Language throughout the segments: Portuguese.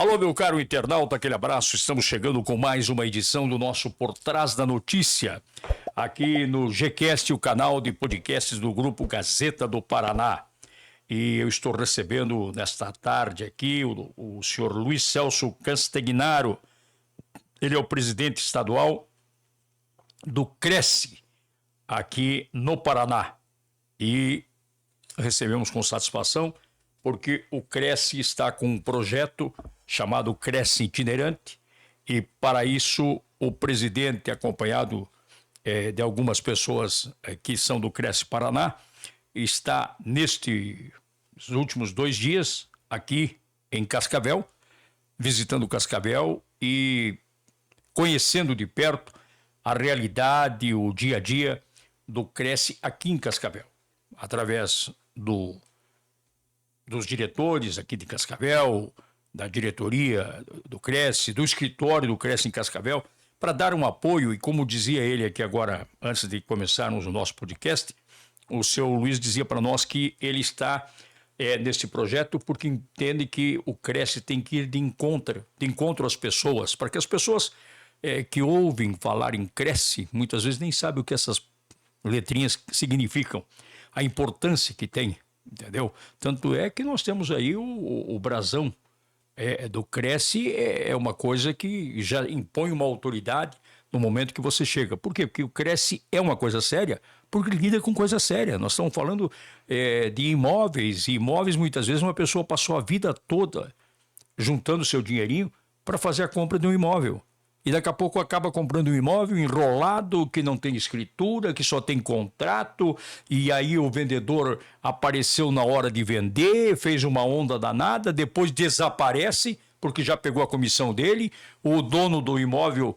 Alô, meu caro internauta, aquele abraço. Estamos chegando com mais uma edição do nosso Por Trás da Notícia, aqui no Gcast, o canal de podcasts do Grupo Gazeta do Paraná. E eu estou recebendo nesta tarde aqui o senhor Luiz Celso Castagnaro. Ele é o presidente estadual do Cresce, aqui no Paraná. E recebemos com satisfação, porque o Cresce está com um projeto chamado Cresce Itinerante, e para isso o presidente, acompanhado de algumas pessoas que são do Cresce Paraná, está nestes últimos 2 dias aqui em Cascavel, visitando Cascavel e conhecendo de perto a realidade, o dia a dia do Cresce aqui em Cascavel, através dos diretores aqui de Cascavel, da diretoria do Cresce, do escritório do Cresce em Cascavel, para dar um apoio. E como dizia ele aqui agora, antes de começarmos o nosso podcast, o seu Luiz dizia para nós que ele está nesse projeto porque entende que o Cresce tem que ir de encontro às pessoas, para que as pessoas que ouvem falar em Cresce, muitas vezes nem sabem o que essas letrinhas significam, a importância que tem, entendeu? Tanto é que nós temos aí o brasão do Cresce, é uma coisa que já impõe uma autoridade no momento que você chega. Por quê? Porque o Cresce é uma coisa séria, porque lida com coisa séria. Nós estamos falando de imóveis, e imóveis muitas vezes uma pessoa passou a vida toda juntando seu dinheirinho para fazer a compra de um imóvel. E daqui a pouco acaba comprando um imóvel enrolado, que não tem escritura, que só tem contrato, e aí o vendedor apareceu na hora de vender, fez uma onda danada, depois desaparece, porque já pegou a comissão dele, o dono do imóvel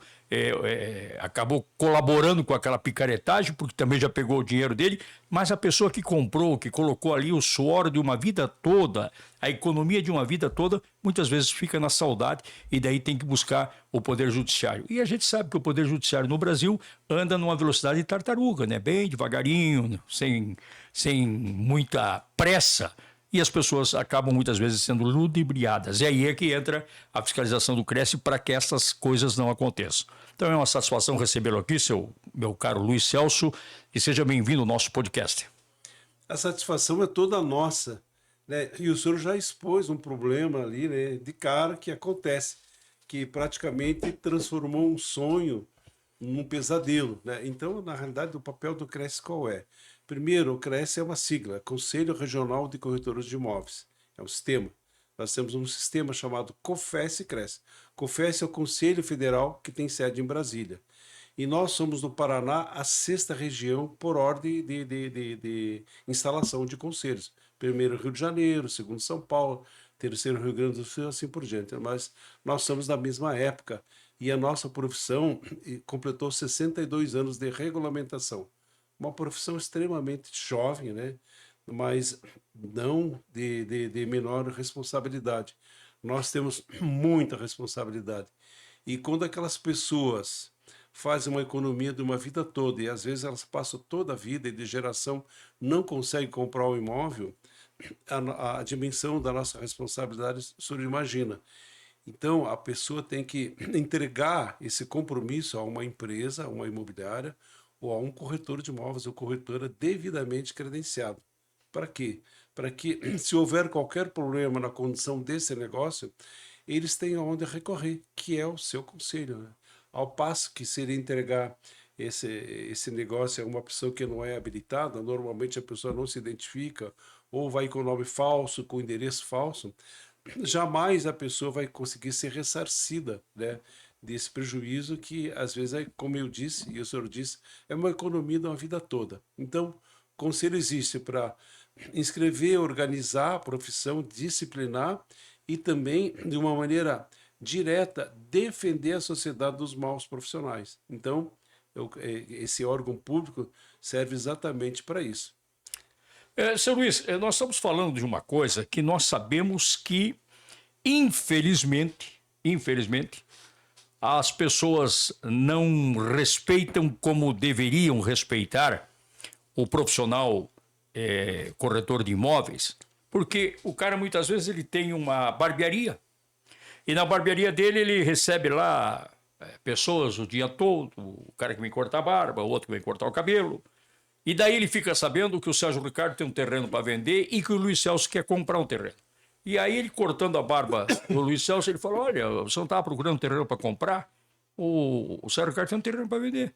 acabou colaborando com aquela picaretagem, porque também já pegou o dinheiro dele, mas a pessoa que comprou, que colocou ali o suor de uma vida toda, a economia de uma vida toda, muitas vezes fica na saudade, e daí tem que buscar o Poder Judiciário. E a gente sabe que o Poder Judiciário no Brasil anda numa velocidade de tartaruga, né? Bem devagarinho, sem muita pressa, e as pessoas acabam muitas vezes sendo ludibriadas. E aí é que entra a fiscalização do Cresce para que essas coisas não aconteçam. Então é uma satisfação recebê-lo aqui, meu caro Luiz Celso, e seja bem-vindo ao nosso podcast. A satisfação é toda nossa, né? E o senhor já expôs um problema ali, né, de cara, que acontece, que praticamente transformou um sonho num pesadelo, né? Então, na realidade, o papel do Cresce qual é? Primeiro, o Cresce é uma sigla, Conselho Regional de Corretores de Imóveis. É um sistema. Nós temos um sistema chamado COFES e Cresce. COFES é o Conselho Federal que tem sede em Brasília. E nós somos no Paraná a 6ª região por ordem de instalação de conselhos. Primeiro Rio de Janeiro, segundo São Paulo, terceiro Rio Grande do Sul, assim por diante. Mas nós somos da mesma época e a nossa profissão completou 62 anos de regulamentação. Uma profissão extremamente jovem, né? Mas não de menor responsabilidade. Nós temos muita responsabilidade. E quando aquelas pessoas fazem uma economia de uma vida toda, e às vezes elas passam toda a vida e de geração não conseguem comprar um imóvel, a dimensão da nossa responsabilidade o senhor imagina. Então, a pessoa tem que entregar esse compromisso a uma empresa, a uma imobiliária, ou a um corretor de imóveis ou corretora devidamente credenciado. Para quê? Para que, se houver qualquer problema na condição desse negócio, eles tenham onde recorrer, que é o seu conselho, né? Ao passo que se ele entregar esse negócio a uma pessoa que não é habilitada, normalmente a pessoa não se identifica, ou vai com nome falso, com endereço falso, jamais a pessoa vai conseguir ser ressarcida, né, desse prejuízo que, às vezes, como eu disse, e o senhor disse, é uma economia de uma vida toda. Então, o conselho existe para inscrever, organizar a profissão, disciplinar e também, de uma maneira direta, defender a sociedade dos maus profissionais. Então, esse órgão público serve exatamente para isso. Seu Luiz, nós estamos falando de uma coisa que nós sabemos que, infelizmente, as pessoas não respeitam como deveriam respeitar o profissional corretor de imóveis, porque o cara muitas vezes ele tem uma barbearia E na barbearia dele, ele recebe lá pessoas o dia todo, o cara que vem cortar a barba, o outro que vem cortar o cabelo. E daí ele fica sabendo que o Sérgio Ricardo tem um terreno para vender e que o Luiz Celso quer comprar um terreno. E aí ele cortando a barba do Luiz Celso, ele falou, olha, você não estava procurando um terreno para comprar? O Sérgio Ricardo tem um terreno para vender.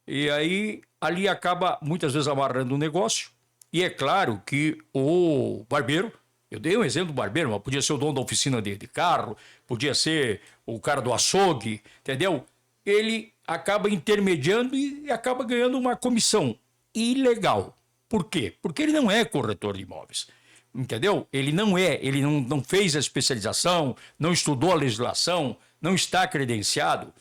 E aí ali acaba muitas vezes amarrando um negócio. E é claro que o barbeiro, eu dei um exemplo do barbeiro, mas podia ser o dono da oficina de carro, podia ser o cara do açougue, entendeu? Ele acaba intermediando e acaba ganhando uma comissão ilegal. Por quê? Porque ele não é corretor de imóveis. Entendeu? Ele não fez a especialização, não estudou a legislação, não está credenciado.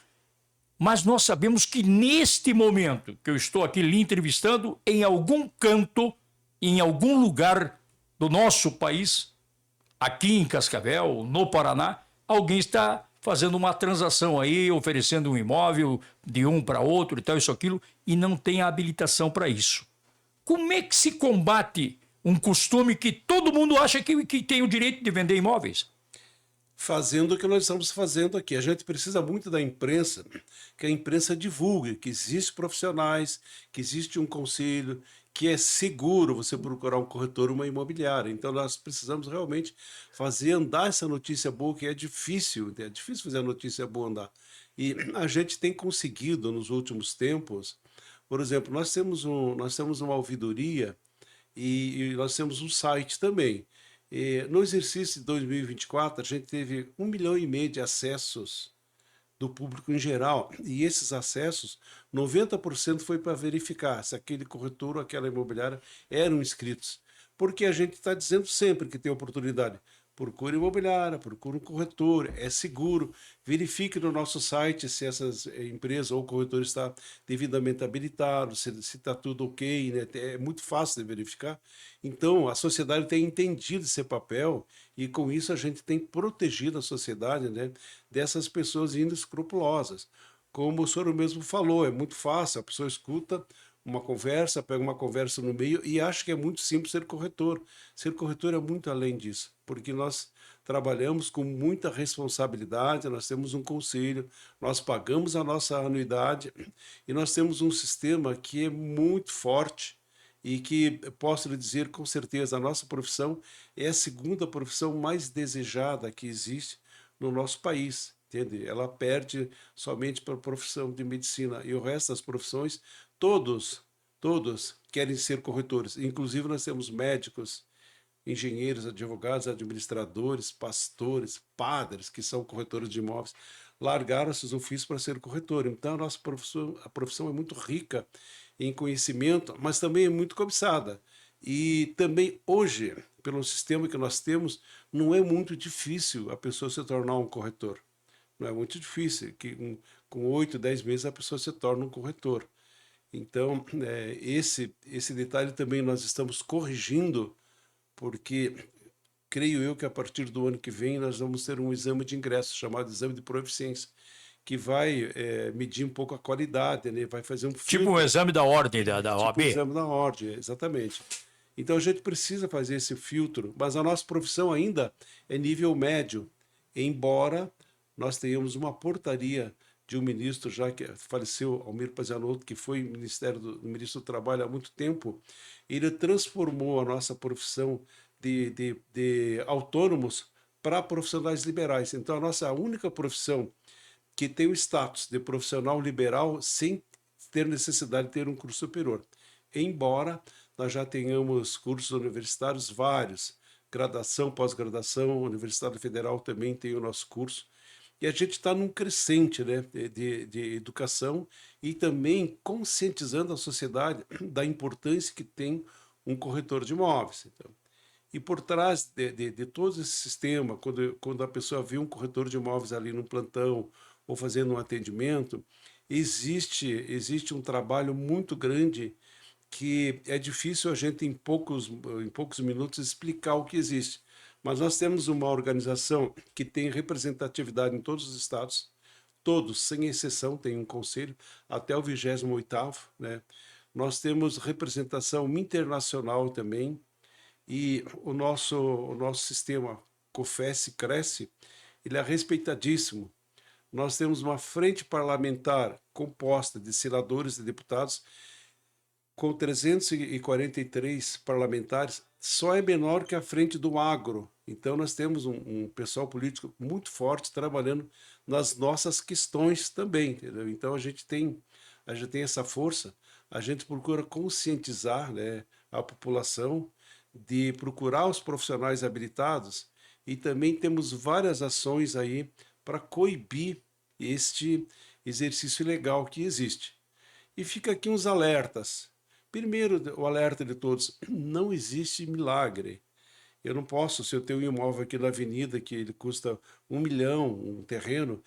Mas nós sabemos que neste momento que eu estou aqui lhe entrevistando, em algum canto, em algum lugar do nosso país, aqui em Cascavel, no Paraná, alguém está fazendo uma transação aí, oferecendo um imóvel de um para outro e tal, isso, aquilo, e não tem a habilitação para isso. Como é que se combate um costume que todo mundo acha que tem o direito de vender imóveis? Fazendo o que nós estamos fazendo aqui. A gente precisa muito da imprensa, que a imprensa divulgue que existem profissionais, que existe um conselho, que é seguro você procurar um corretor, uma imobiliária. Então nós precisamos realmente fazer andar essa notícia boa, que é difícil fazer a notícia boa andar. E a gente tem conseguido nos últimos tempos, por exemplo, nós temos uma ouvidoria e nós temos um site também. No exercício de 2024, a gente teve 1,5 milhão de acessos do público em geral, e esses acessos, 90% foi para verificar se aquele corretor ou aquela imobiliária eram inscritos. Porque a gente está dizendo sempre que tem oportunidade. Procure imobiliária, procure um corretor, é seguro. Verifique no nosso site se essas empresas ou corretor está devidamente habilitado, se está tudo ok, né? É muito fácil de verificar. Então, a sociedade tem entendido esse papel e com isso a gente tem protegido a sociedade, né, dessas pessoas inescrupulosas. Como o senhor mesmo falou, é muito fácil, a pessoa escuta uma conversa, pega uma conversa no meio e acha que é muito simples ser corretor. Ser corretor é muito além disso, porque nós trabalhamos com muita responsabilidade, nós temos um conselho, nós pagamos a nossa anuidade e nós temos um sistema que é muito forte e que posso lhe dizer com certeza a nossa profissão é a segunda profissão mais desejada que existe no nosso país. Entende? Ela perde somente para a profissão de medicina e o resto das profissões, todos querem ser corretores. Inclusive nós temos médicos, engenheiros, advogados, administradores, pastores, padres que são corretores de imóveis, largaram esses ofícios para ser corretor. Então a profissão é muito rica em conhecimento, mas também é muito cobiçada. E também hoje, pelo sistema que nós temos, não é muito difícil a pessoa se tornar um corretor. Não é muito difícil, que com 8, 10 meses a pessoa se torna um corretor. Então, esse detalhe também nós estamos corrigindo, porque creio eu que a partir do ano que vem nós vamos ter um exame de ingresso, chamado exame de proficiência, que vai medir um pouco a qualidade, né? Vai fazer um Tipo filtro, um exame da ordem da tipo OAB. o exame da ordem, exatamente. Então a gente precisa fazer esse filtro, mas a nossa profissão ainda é nível médio, embora nós tenhamos uma portaria de um ministro já que faleceu, Almir Pazianotto, que foi ministro do Trabalho há muito tempo. Ele transformou a nossa profissão de autônomos para profissionais liberais. Então a nossa única profissão que tem o status de profissional liberal sem ter necessidade de ter um curso superior. Embora nós já tenhamos cursos universitários vários, graduação, pós-graduação, a Universidade Federal também tem o nosso curso, e a gente está num crescente, né, de educação e também conscientizando a sociedade da importância que tem um corretor de imóveis. Então, e por trás de todo esse sistema, quando a pessoa vê um corretor de imóveis ali no plantão ou fazendo um atendimento, existe um trabalho muito grande que é difícil a gente em poucos minutos explicar o que existe. Mas nós temos uma organização que tem representatividade em todos os estados, todos, sem exceção, tem um conselho, até o 28º, né? Nós temos representação internacional também, e o nosso sistema COFES cresce, ele é respeitadíssimo. Nós temos uma frente parlamentar composta de senadores e deputados com 343 parlamentares, só é menor que a frente do agro. Então nós temos um pessoal político muito forte trabalhando nas nossas questões também, entendeu? Então a gente tem essa força, a gente procura conscientizar, né, a população de procurar os profissionais habilitados e também temos várias ações aí para coibir este exercício ilegal que existe. E fica aqui uns alertas. Primeiro, o alerta de todos: não existe milagre. Eu não posso, se eu tenho um imóvel aqui na avenida que ele custa 1 milhão, um terreno,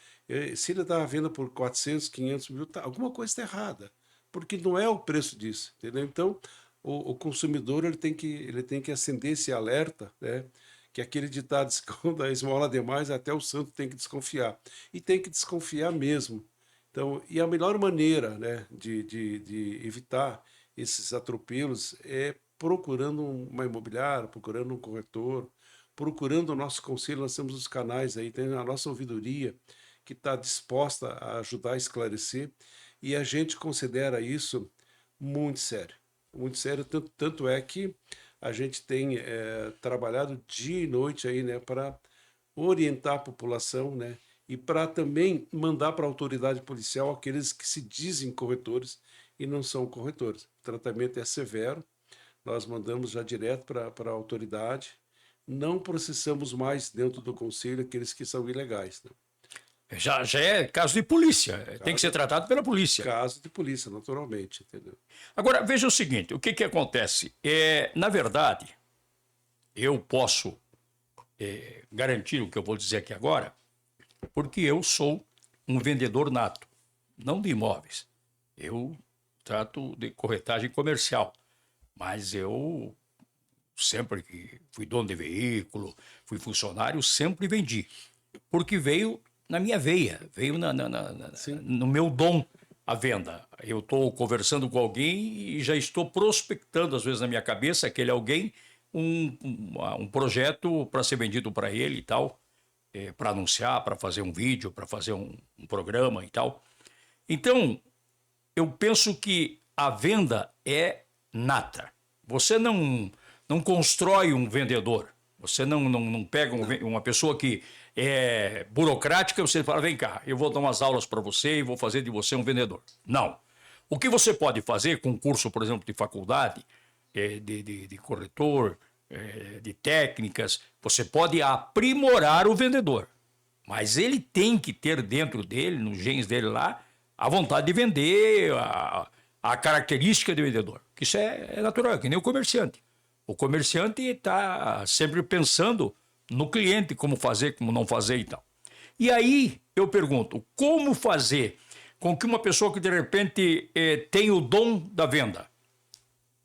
se ele está à venda por 400, 500 mil, alguma coisa está errada, porque não é o preço disso, entendeu? Então, o consumidor ele tem que acender esse alerta, né? Que aquele ditado diz: quando a esmola demais, até o santo tem que desconfiar. E tem que desconfiar mesmo. Então, e a melhor maneira, né, de evitar esses atropelos é procurando uma imobiliária, procurando um corretor, procurando o nosso conselho. Nós temos os canais aí, tem a nossa ouvidoria que está disposta a ajudar a esclarecer, e a gente considera isso muito sério. Muito sério, tanto é que a gente tem trabalhado dia e noite aí, né, para orientar a população, né, e para também mandar para a autoridade policial aqueles que se dizem corretores e não são corretores. O tratamento é severo, nós mandamos já direto para a autoridade, não processamos mais dentro do conselho aqueles que são ilegais, né? Já é caso de polícia, tem que ser Caso, tratado pela polícia. caso de polícia, naturalmente, entendeu? Agora, veja o seguinte, o que acontece? Na verdade, eu posso garantir o que eu vou dizer aqui agora, porque eu sou um vendedor nato, não de imóveis. Eu trato de corretagem comercial, mas eu sempre que fui dono de veículo, fui funcionário, sempre vendi, porque veio na minha veia, veio no meu dom a venda. Eu estou conversando com alguém e já estou prospectando, às vezes na minha cabeça, aquele alguém, um projeto para ser vendido para ele e tal, para anunciar, para fazer um vídeo, para fazer um programa e tal. Então, eu penso que a venda é nata. Você não constrói um vendedor. Você não pega uma pessoa que é burocrática e você fala: vem cá, eu vou dar umas aulas para você e vou fazer de você um vendedor. Não. O que você pode fazer com um curso, por exemplo, de faculdade, de corretor, de técnicas, você pode aprimorar o vendedor. Mas ele tem que ter dentro dele, nos genes dele lá, a vontade de vender, a característica de vendedor. Que isso é natural, que nem o comerciante. O comerciante está sempre pensando no cliente, como fazer, como não fazer e tal. E aí eu pergunto, como fazer com que uma pessoa que de repente tem o dom da venda,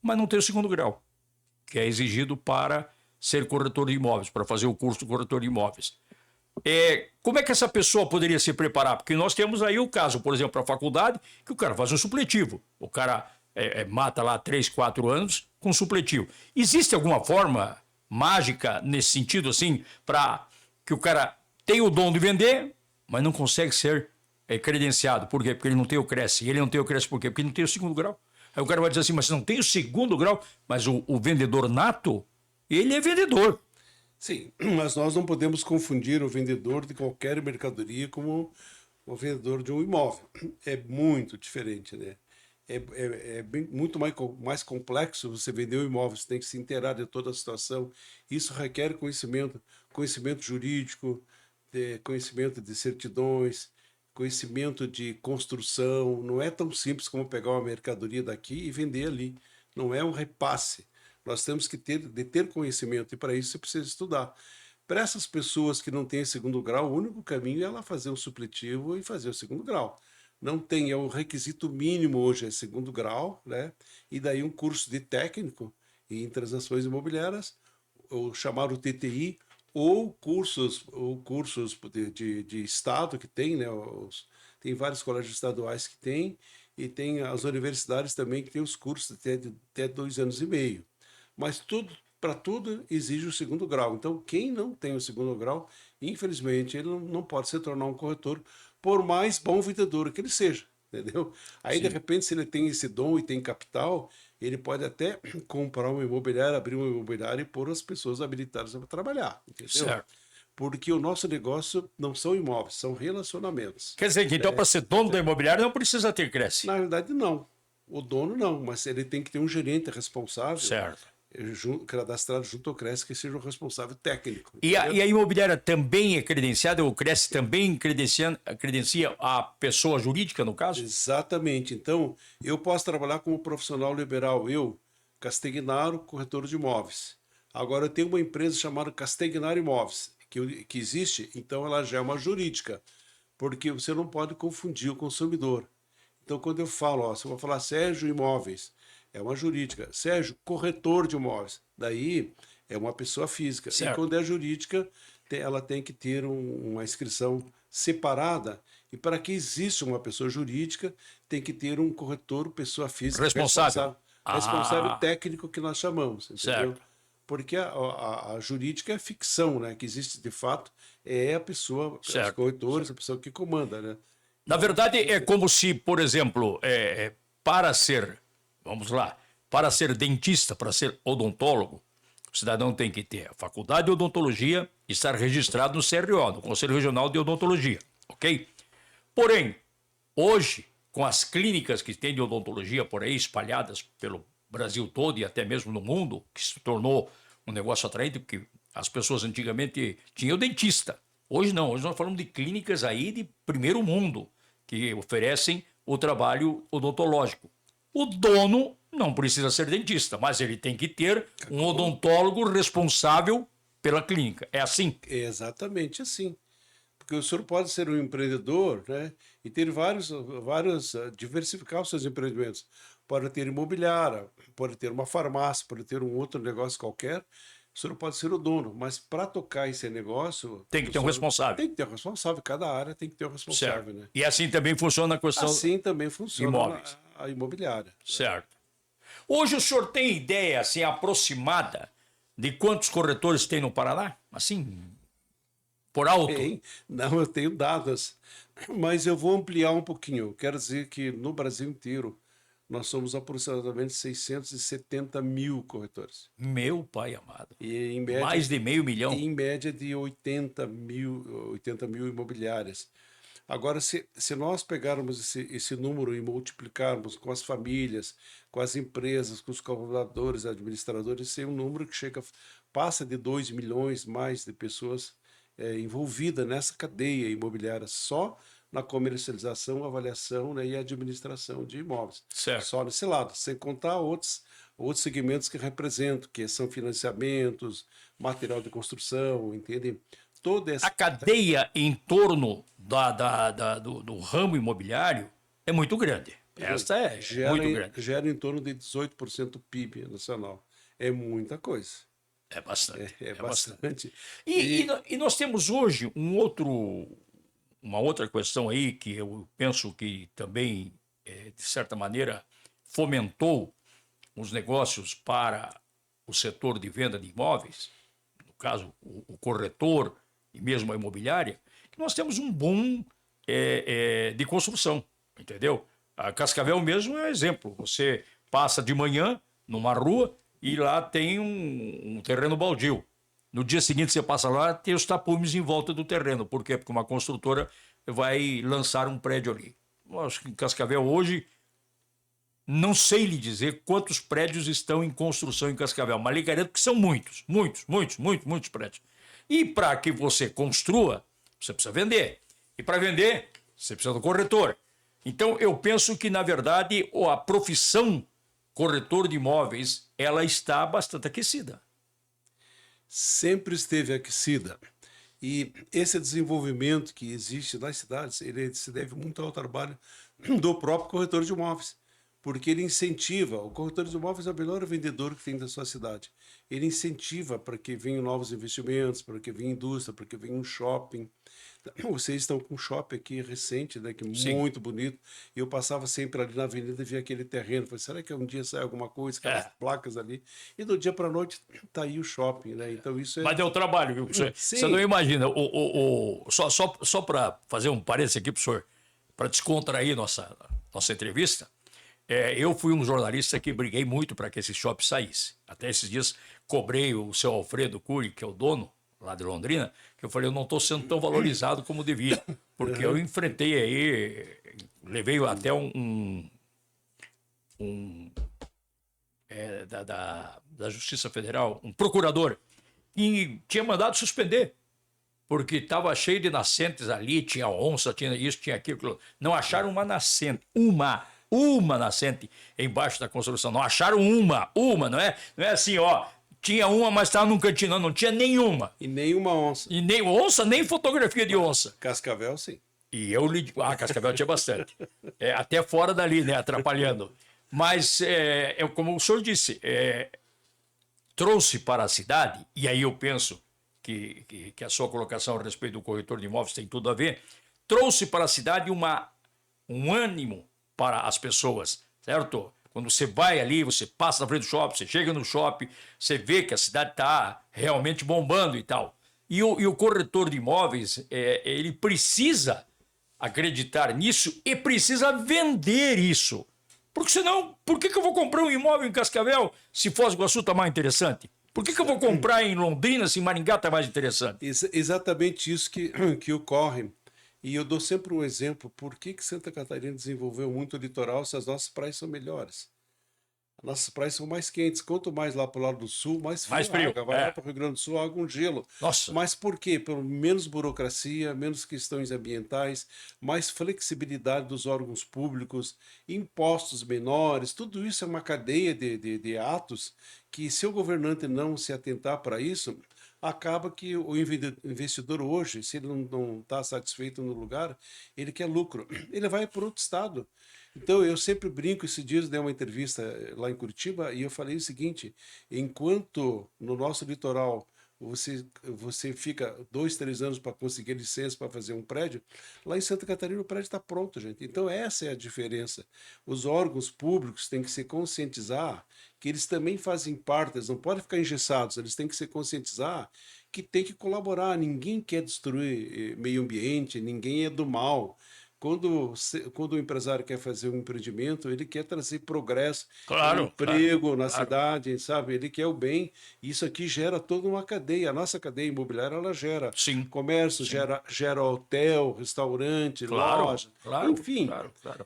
mas não tem o segundo grau, que é exigido para ser corretor de imóveis, para fazer o curso de corretor de imóveis. Como é que essa pessoa poderia se preparar? Porque nós temos aí o caso, por exemplo, para a faculdade, que o cara faz um supletivo. O cara mata lá 3, 4 anos com supletivo. Existe alguma forma mágica nesse sentido, assim, para que o cara tenha o dom de vender, mas não consegue ser credenciado? Por quê? Porque ele não tem o Cresce. E ele não tem o Cresce por quê? Porque ele não tem o segundo grau. Aí o cara vai dizer assim: mas você não tem o segundo grau? Mas o vendedor nato, ele é vendedor. Sim, mas nós não podemos confundir o vendedor de qualquer mercadoria como o vendedor de um imóvel. É muito diferente, né? Muito mais complexo você vender um imóvel, você tem que se inteirar de toda a situação. Isso requer conhecimento jurídico, conhecimento de certidões, conhecimento de construção. Não é tão simples como pegar uma mercadoria daqui e vender ali. Não é um repasse. Nós temos que ter conhecimento, e para isso você precisa estudar. Para essas pessoas que não têm segundo grau, o único caminho é ela fazer um supletivo e fazer o segundo grau. Não tem, é o requisito mínimo hoje, é segundo grau, né? E daí um curso de técnico em transações imobiliárias, o chamado TTI, ou cursos de estado que tem, né? Tem vários colégios estaduais que tem, e tem as universidades também que tem os cursos até 2 anos e meio. Mas para tudo exige o segundo grau. Então, quem não tem o segundo grau, infelizmente, ele não pode se tornar um corretor, por mais bom vendedor que ele seja, entendeu? Aí, de Sim. repente, se ele tem esse dom e tem capital, ele pode até comprar uma imobiliária, abrir uma imobiliária e pôr as pessoas habilitadas para trabalhar, entendeu? Certo. Porque o nosso negócio não são imóveis, são relacionamentos. Quer dizer que então, para ser dono da imobiliária, não precisa ter Cresce. Na realidade, não. O dono não, mas ele tem que ter um gerente responsável, Certo. cadastrado junto ao Cresce, que seja o responsável técnico. E a Entendeu? imobiliária também é credenciada, o Cresce também credencia a pessoa jurídica, no caso? Exatamente. Então, eu posso trabalhar como profissional liberal, eu, Castegnaro, corretor de imóveis. Agora, eu tenho uma empresa chamada Castegnaro Imóveis, que existe, então ela já é uma jurídica, porque você não pode confundir o consumidor. Então, quando eu falo, ó, se eu vou falar Sérgio Imóveis, é uma jurídica. Sérgio, corretor de imóveis. Daí é uma pessoa física. E Certo. quando é jurídica, ela tem que ter uma inscrição separada. E para que exista uma pessoa jurídica, tem que ter um corretor, pessoa física Responsável. responsável Ah, técnico que nós chamamos, entendeu? certo. Porque a jurídica é ficção, né? Que existe de fato é a pessoa, os Certo. corretores, a pessoa que comanda, né? Na verdade, é como se, por exemplo, para ser, vamos lá, para ser dentista, para ser odontólogo, o cidadão tem que ter a faculdade de odontologia e estar registrado no CRO, no Conselho Regional de Odontologia, ok? Porém, hoje, com as clínicas que tem de odontologia por aí espalhadas pelo Brasil todo e até mesmo no mundo, que se tornou um negócio atraente, porque as pessoas antigamente tinham dentista. Hoje não, hoje nós falamos de clínicas aí de primeiro mundo, que oferecem o trabalho odontológico. O dono não precisa ser dentista, mas ele tem que ter um odontólogo responsável pela clínica. É assim? É exatamente assim. Porque o senhor pode ser um empreendedor, né? E ter diversificar os seus empreendimentos. Pode ter imobiliária, pode ter uma farmácia, pode ter um outro negócio qualquer. O senhor pode ser o dono, mas para tocar esse negócio, Tem que o ter um senhor responsável. tem que ter um responsável. Cada área tem que ter um Certo. responsável, né? E assim também funciona a questão Assim também de funciona imóveis. a imobiliária. Certo. Hoje o senhor tem ideia assim aproximada de quantos corretores tem no Paraná? Assim, por alto? Tem, não, eu tenho dados, mas eu vou ampliar um pouquinho. Eu quero dizer que no Brasil inteiro nós somos aproximadamente 670 mil corretores. Meu pai amado. E em média, Mais de meio milhão. em média de 80 mil imobiliárias. Agora, se nós pegarmos esse número e multiplicarmos com as famílias, com as empresas, com os colaboradores, administradores, esse é um número que passa de 2 milhões mais de pessoas envolvidas nessa cadeia imobiliária, só na comercialização, avaliação, né, e administração de imóveis. Certo. Só nesse lado, sem contar outros segmentos que representam, que são financiamentos, material de construção, entende? Toda essa A cadeia em torno do ramo imobiliário é muito grande. Esta é muito grande. gera em torno de 18% do PIB nacional. É muita coisa. É bastante. É bastante. bastante. E nós temos hoje uma outra questão aí que eu penso que também, de certa maneira, fomentou os negócios para o setor de venda de imóveis, no caso, o corretor e mesmo a imobiliária, que nós temos um boom de construção, entendeu? A Cascavel mesmo é um exemplo. Você passa de manhã numa rua e lá tem um terreno baldio. No dia seguinte você passa lá, tem os tapumes em volta do terreno. Por quê? Porque uma construtora vai lançar um prédio ali. Eu acho que em Cascavel hoje, não sei lhe dizer quantos prédios estão em construção em Cascavel, mas lhe garanto que são muitos, muitos, muitos, muitos, muitos prédios. E para que você construa, você precisa vender. E para vender, você precisa do corretor. Então, eu penso que, na verdade, a profissão corretor de imóveis, ela está bastante aquecida. Sempre esteve aquecida. E esse desenvolvimento que existe nas cidades, ele se deve muito ao trabalho do próprio corretor de imóveis, porque ele incentiva. O corretor de imóveis é o melhor vendedor que tem da sua cidade. ele incentiva para que venham novos investimentos, para que venha indústria, para que venha um shopping. Vocês estão com um shopping aqui recente, né, que é Sim. muito bonito. E eu passava sempre ali na avenida e via aquele terreno. Falei, será que um dia sai alguma coisa, aquelas placas ali? E do dia para a noite tá aí o shopping, né? Então isso é... Mas deu trabalho, viu? Você Sim. não imagina. Só para fazer um parênteses aqui, professor, para descontrair nossa entrevista, eu fui um jornalista que briguei muito para que esse shopping saísse. Até esses dias cobrei o seu Alfredo Cury, que é o dono lá de Londrina, que eu falei, eu não estou sendo tão valorizado como devia, porque eu enfrentei aí, levei até da Justiça Federal, um procurador, e tinha mandado suspender, porque estava cheio de nascentes ali, tinha onça, tinha isso, tinha aquilo. Não acharam uma nascente, uma nascente embaixo da construção. Não acharam uma, não é assim, ó. Tinha uma, mas estava num cantinho, não tinha nenhuma. E nenhuma onça. E nem onça, nem fotografia de onça. Cascavel, sim. E eu li. Cascavel tinha bastante. Até fora dali, né? Atrapalhando. Mas, como o senhor disse, trouxe para a cidade, e aí eu penso que a sua colocação a respeito do corretor de imóveis tem tudo a ver, trouxe para a cidade um ânimo para as pessoas, certo? Quando você vai ali, você passa na frente do shopping, você chega no shopping, você vê que a cidade está realmente bombando e tal. E o corretor de imóveis, ele precisa acreditar nisso e precisa vender isso. Porque senão, por que eu vou comprar um imóvel em Cascavel se Foz do Iguaçu está mais interessante? Por que eu vou comprar em Londrina se Maringá está mais interessante? Exatamente isso que ocorre. E eu dou sempre um exemplo. Por que Santa Catarina desenvolveu muito o litoral se as nossas praias são melhores? As nossas praias são mais quentes. Quanto mais lá para o lado do sul, mais frio. frio. Vai lá para o Rio Grande do Sul, água, um gelo. Nossa. Mas por quê? Pelo menos burocracia, menos questões ambientais, mais flexibilidade dos órgãos públicos, impostos menores. Tudo isso é uma cadeia de atos que, se o governante não se atentar para isso, acaba que o investidor hoje, se ele não está satisfeito no lugar, ele quer lucro. Ele vai para outro estado. Então, eu sempre brinco, esses dias dei uma entrevista lá em Curitiba e eu falei o seguinte, enquanto no nosso litoral você fica 2, 3 anos para conseguir licença para fazer um prédio, lá em Santa Catarina o prédio está pronto, gente. Então essa é a diferença. Os órgãos públicos têm que se conscientizar que eles também fazem parte, eles não podem ficar engessados, eles têm que se conscientizar que tem que colaborar. Ninguém quer destruir meio ambiente, ninguém é do mal. Quando o empresário quer fazer um empreendimento, ele quer trazer progresso, emprego na cidade, sabe? Ele quer o bem. Isso aqui gera toda uma cadeia. A nossa cadeia imobiliária, ela gera comércio, gera hotel, restaurante, loja. Enfim,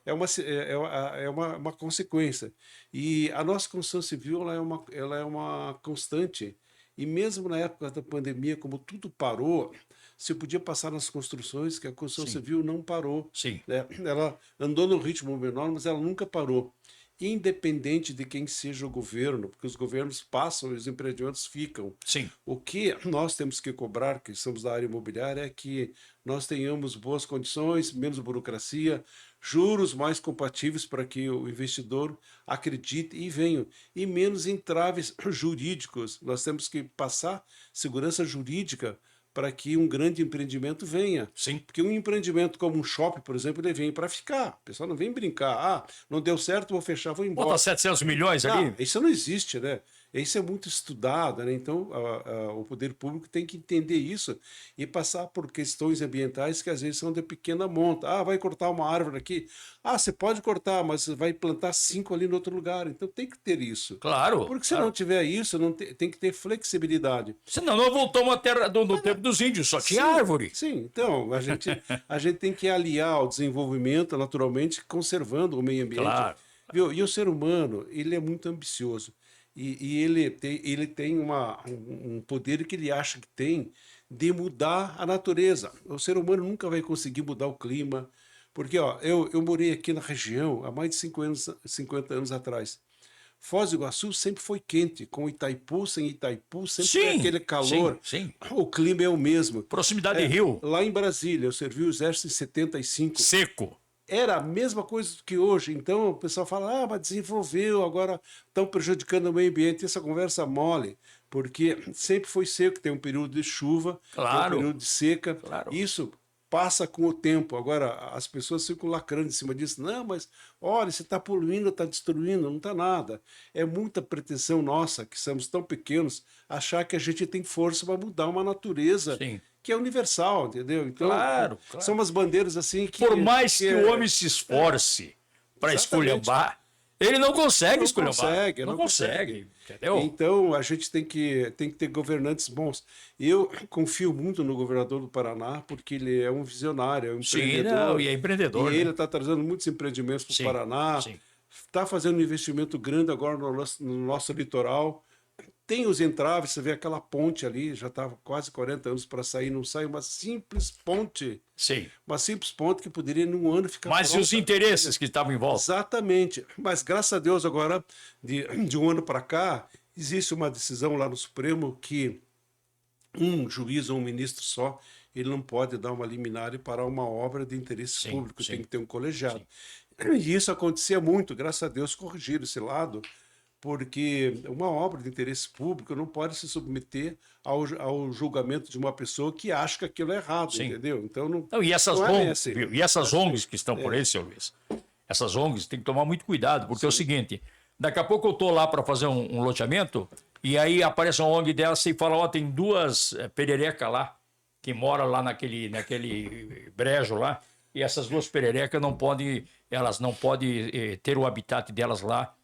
é uma consequência. E a nossa construção civil ela é uma constante. E mesmo na época da pandemia, como tudo parou, se podia passar nas construções, que a construção civil não parou. Né? Ela andou no ritmo menor, mas ela nunca parou. Independente de quem seja o governo, porque os governos passam e os empreendimentos ficam. O que nós temos que cobrar, que somos da área imobiliária, é que nós tenhamos boas condições, menos burocracia, juros mais compatíveis para que o investidor acredite e venha, e menos entraves jurídicos. Nós temos que passar segurança jurídica para que um grande empreendimento venha. Porque um empreendimento como um shopping, por exemplo, ele vem para ficar. O pessoal não vem brincar. Não deu certo, vou fechar, vou embora. Bota 700 milhões ali. Isso não existe, né? Isso é muito estudado, né? Então, o poder público tem que entender isso e passar por questões ambientais que às vezes são de pequena monta. Vai cortar uma árvore aqui. Você pode cortar, mas vai plantar 5 ali no outro lugar. Então tem que ter isso. Porque se não tiver isso, tem que ter flexibilidade. Senão nós voltamos à terra no tempo dos índios, só tinha árvore. Sim, então a gente tem que aliar o desenvolvimento, naturalmente, conservando o meio ambiente. Viu? E o ser humano, ele é muito ambicioso. E ele tem um poder que ele acha que tem de mudar a natureza. O ser humano nunca vai conseguir mudar o clima, porque eu morei aqui na região há mais de 50 anos atrás. Foz do Iguaçu sempre foi quente, com Itaipu, sem Itaipu, sempre foi aquele calor. O clima é o mesmo. Proximidade de rio. Lá em Brasília, eu servi o exército em 75. Seco. Era a mesma coisa que hoje. Então o pessoal fala, mas desenvolveu, agora estão prejudicando o meio ambiente. Essa conversa mole. porque sempre foi seco, tem um período de chuva, tem um Claro, período de seca. claro. Isso passa com o tempo. Agora, as pessoas ficam lacrando em cima disso. Não, mas olha, você está poluindo, está destruindo, não está nada. É muita pretensão nossa, que somos tão pequenos, achar que a gente tem força para mudar uma natureza Sim. que é universal, entendeu? Então, Claro, claro. são umas bandeiras assim que... Por mais que é- o homem se esforce para Exatamente. esculhambar, ele não consegue Não esculhambar. consegue, Não não consegue, entendeu? Então, a gente tem que ter governantes bons. Eu confio muito no governador do Paraná, porque ele é um visionário, é um Sim, empreendedor. não, e é empreendedor, E né? ele está trazendo muitos empreendimentos para o Sim, Paraná, sim. está fazendo um investimento grande agora no nosso litoral. Tem os entraves, você vê aquela ponte ali, já está quase 40 anos para sair, não sai uma simples ponte. Sim. Uma simples ponte que poderia, num ano, ficar Mas e pronta. os interesses que estavam em volta? Exatamente. Mas, graças a Deus, agora, de um ano para cá, existe uma decisão lá no Supremo que um juiz ou um ministro só, ele não pode dar uma liminar e parar uma obra de interesse Sim, público, sim. tem que ter um colegiado. E isso acontecia muito, graças a Deus corrigiram esse lado, porque uma obra de interesse público não pode se submeter ao julgamento de uma pessoa que acha que aquilo é errado, Sim. entendeu? Então não, Não, e essas não é bem ONGs, assim. viu? E essas ONGs que estão por aí, seu Luiz, essas ONGs têm que tomar muito cuidado, porque é o seguinte, daqui a pouco eu estou lá para fazer um loteamento, e aí aparece uma ONG dessa e fala, ó, tem duas pererecas lá, que moram lá naquele brejo lá, e essas duas pererecas não podem, elas não podem ter o habitat delas lá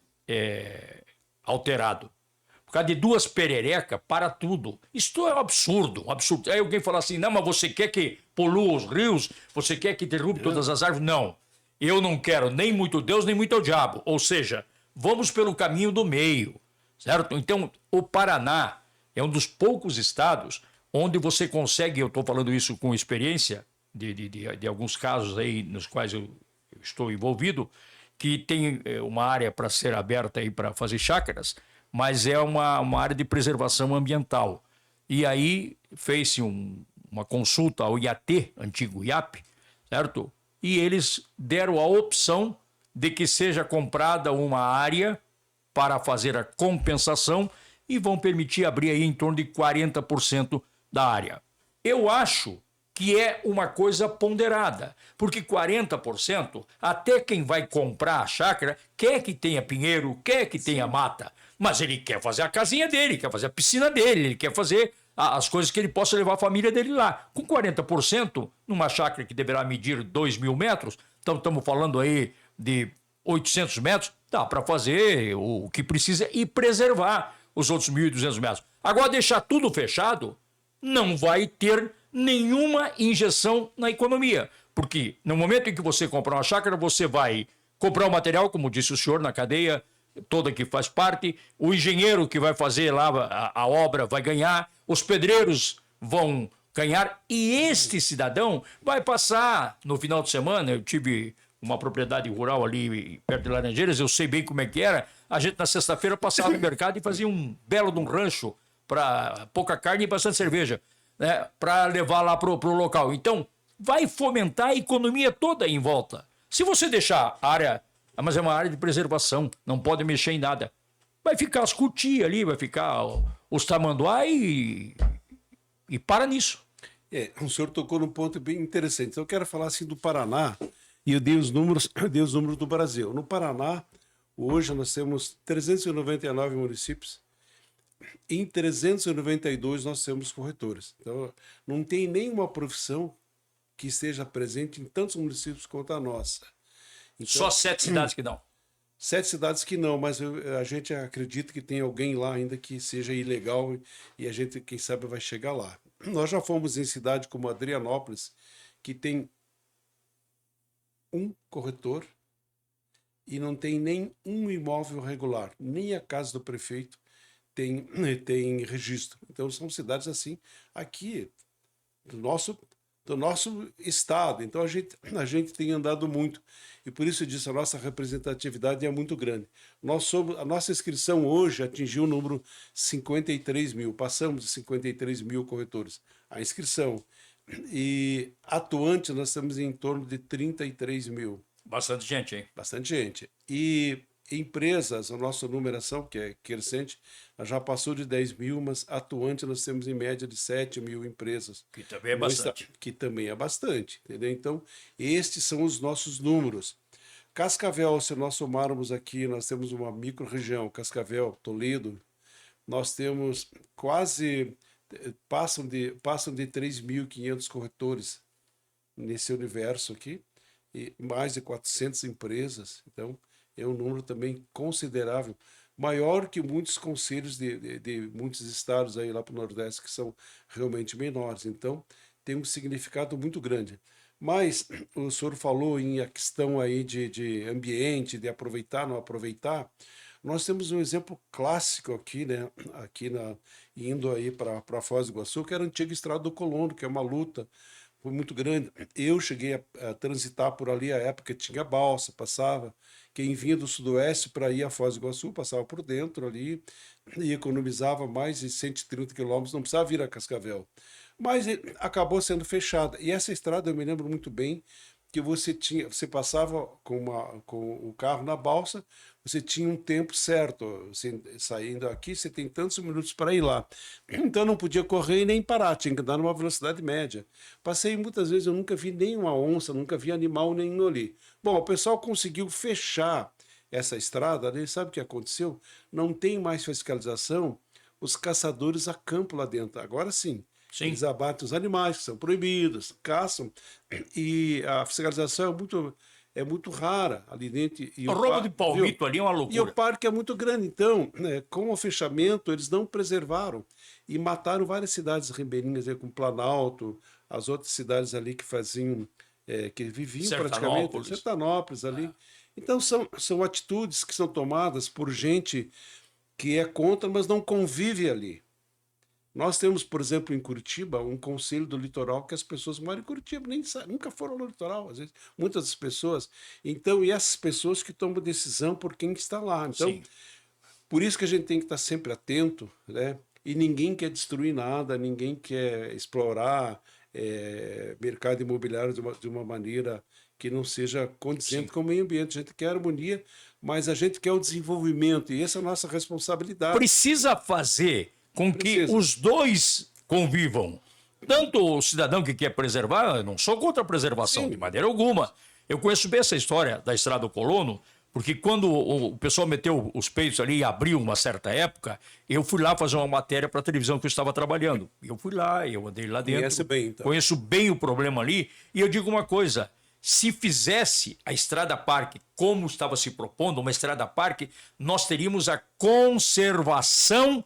alterado. Por causa de duas pererecas, para tudo. Isto é um absurdo, um absurdo. Aí alguém fala assim, não, mas você quer que polua os rios? Você quer que derrube todas as árvores? Não. Eu não quero nem muito Deus, nem muito ao diabo. Ou seja, vamos pelo caminho do meio, certo? Então, o Paraná é um dos poucos estados onde você consegue, eu estou falando isso com experiência de alguns casos aí nos quais eu estou envolvido, que tem uma área para ser aberta aí para fazer chácaras, mas é uma área de preservação ambiental. E aí fez-se uma consulta ao IAT, antigo IAP, certo? E eles deram a opção de que seja comprada uma área para fazer a compensação e vão permitir abrir aí em torno de 40% da área. Eu acho que é uma coisa ponderada, porque 40%, até quem vai comprar a chácara quer que tenha pinheiro, quer que tenha mata, mas ele quer fazer a casinha dele, quer fazer a piscina dele, ele quer fazer as coisas que ele possa levar a família dele lá. Com 40%, numa chácara que deverá medir 2.000 metros, então estamos falando aí de 800 metros, dá para fazer o que precisa e preservar os outros 1.200 metros. Agora, deixar tudo fechado, não vai ter nenhuma injeção na economia. Porque no momento em que você comprar uma chácara, você vai comprar o material, como disse o senhor, na cadeia toda que faz parte, o engenheiro que vai fazer lá a obra vai ganhar, os pedreiros vão ganhar, e este cidadão vai passar no final de semana. Eu tive uma propriedade rural ali perto de Laranjeiras, eu sei bem como é que era. A gente na sexta-feira passava no mercado e fazia um belo de um rancho para pouca carne e bastante cerveja, né, para levar lá para o local. Então, vai fomentar a economia toda em volta. Se você deixar a área, mas é uma área de preservação, não pode mexer em nada, vai ficar as cutias ali, vai ficar os tamanduá e para nisso. O senhor tocou num ponto bem interessante. Então, eu quero falar assim do Paraná, e eu dei os números do Brasil. No Paraná, hoje nós temos 399 municípios. Em 392 nós temos corretores. Então, não tem nenhuma profissão que esteja presente em tantos municípios quanto a nossa. Então, Só 7 cidades que não. 7 cidades que não, mas a gente acredita que tem alguém lá ainda que seja ilegal e a gente, quem sabe, vai chegar lá. Nós já fomos em cidade como Adrianópolis, que tem um corretor e não tem nem um imóvel regular, nem a casa do prefeito tem registro. Então são cidades assim, aqui do nosso estado. Então a gente tem andado muito. E por isso eu disse, a nossa representatividade é muito grande. A nossa inscrição hoje atingiu o número 53 mil. Passamos de 53 mil corretores. A inscrição. E atuantes nós estamos em torno de 33 mil. Bastante gente, hein? Bastante gente. E empresas, a nossa numeração, que é crescente, já passou de 10 mil, mas atuante nós temos em média de 7 mil empresas. Que também é Não está- bastante. que também é bastante, entendeu? Então, estes são os nossos números. Cascavel, se nós somarmos aqui, nós temos uma micro-região, Cascavel, Toledo, nós temos quase, passam de 3.500 corretores nesse universo aqui, e mais de 400 empresas, então é um número também considerável, maior que muitos conselhos de muitos estados aí lá para o Nordeste que são realmente menores, então tem um significado muito grande. Mas o senhor falou em a questão aí de ambiente, de aproveitar, não aproveitar. Nós temos um exemplo clássico aqui, né? Aqui indo aí para Foz do Iguaçu, que era a antiga Estrada do Colono, que é uma luta, foi muito grande. Eu cheguei a transitar por ali, a época tinha balsa, passava. Quem vinha do sudoeste para ir a Foz do Iguaçu passava por dentro ali e economizava mais de 130 quilômetros, não precisava vir a Cascavel. Mas acabou sendo fechada. E essa estrada eu me lembro muito bem que você passava com o carro na balsa, você tinha um tempo certo, você, saindo aqui, você tem tantos minutos para ir lá. Então não podia correr e nem parar, tinha que andar numa velocidade média. Passei muitas vezes, eu nunca vi nenhuma onça, nunca vi animal nenhum ali. Bom, o pessoal conseguiu fechar essa estrada, né? Sabe o que aconteceu? Não tem mais fiscalização, os caçadores acampam lá dentro. Agora sim, Sim. eles abatem os animais que são proibidos, caçam, e a fiscalização é muito rara ali dentro. O roubo de Viu? palmito ali é uma E o loucura. parque é muito grande, então, né, com o fechamento, eles não preservaram e mataram várias cidades ribeirinhas, aí, como Planalto, as outras cidades ali que faziam, que viviam praticamente, Sertanópolis. Sertanópolis ali. Então, são atitudes que são tomadas por gente que é contra, mas não convive ali. Nós temos, por exemplo, em Curitiba, um conselho do litoral que as pessoas moram em Curitiba, nem nunca foram no litoral, às vezes, muitas das pessoas. Então, e essas pessoas que tomam decisão por quem está lá. Então, Sim. por isso que a gente tem que estar sempre atento, né? E ninguém quer destruir nada, ninguém quer explorar mercado imobiliário de uma maneira que não seja Sim. condizente com o meio ambiente. A gente quer harmonia, mas a gente quer o desenvolvimento, e essa é a nossa responsabilidade. Precisa fazer com que Precisa. os dois convivam. Tanto o cidadão que quer preservar, eu não sou contra a preservação, Sim. de maneira alguma. Eu conheço bem essa história da Estrada do Colono, porque quando o pessoal meteu os peitos ali e abriu uma certa época, eu fui lá fazer uma matéria para a televisão que eu estava trabalhando. Eu fui lá, eu andei lá dentro. Conhece bem, então. Conheço bem o problema ali. E eu digo uma coisa: se fizesse a Estrada Parque como estava se propondo, uma Estrada Parque, nós teríamos a conservação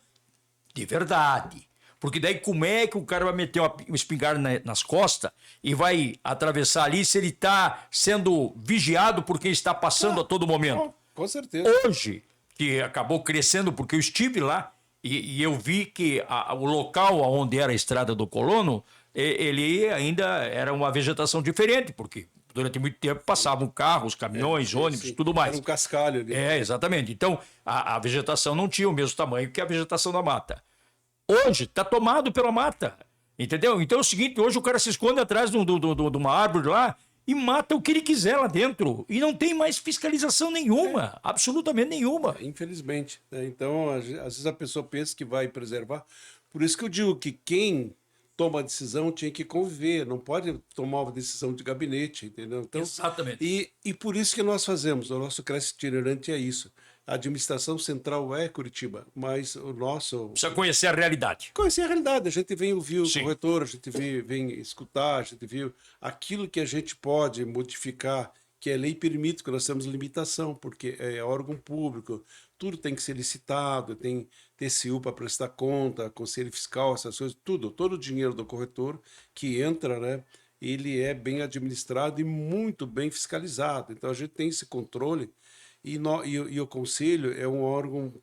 de verdade. Porque daí como é que o cara vai meter uma espingarda nas costas e vai atravessar ali se ele está sendo vigiado por quem está passando a todo momento? Com certeza. Hoje, que acabou crescendo, porque eu estive lá e eu vi que o local onde era a Estrada do Colono, ele ainda era uma vegetação diferente, porque durante muito tempo passavam carros, caminhões, ônibus, Sim. tudo mais. Era um cascalho ali. Exatamente. Então, a vegetação não tinha o mesmo tamanho que a vegetação da mata. Hoje, está tomado pela mata. Entendeu? Então é o seguinte, hoje o cara se esconde atrás de uma árvore lá e mata o que ele quiser lá dentro. E não tem mais fiscalização nenhuma, absolutamente nenhuma. Infelizmente, né? Então, às vezes a pessoa pensa que vai preservar. Por isso que eu digo que quem toma a decisão tinha que conviver, não pode tomar uma decisão de gabinete, entendeu? Então, Exatamente. e por isso que nós fazemos, o nosso Cresce Itinerante é isso. A administração central é Curitiba, mas o nosso... Precisa conhecer a realidade. Conhecer a realidade, a gente vem ouvir o Sim. corretor, a gente vem escutar, a gente vê aquilo que a gente pode modificar, que a lei permite, que nós temos limitação, porque é órgão público, tudo tem que ser licitado, tem TCU para prestar conta, conselho fiscal, essas coisas, tudo, todo o dinheiro do corretor que entra, né, ele é bem administrado e muito bem fiscalizado. Então a gente tem esse controle e o conselho é um órgão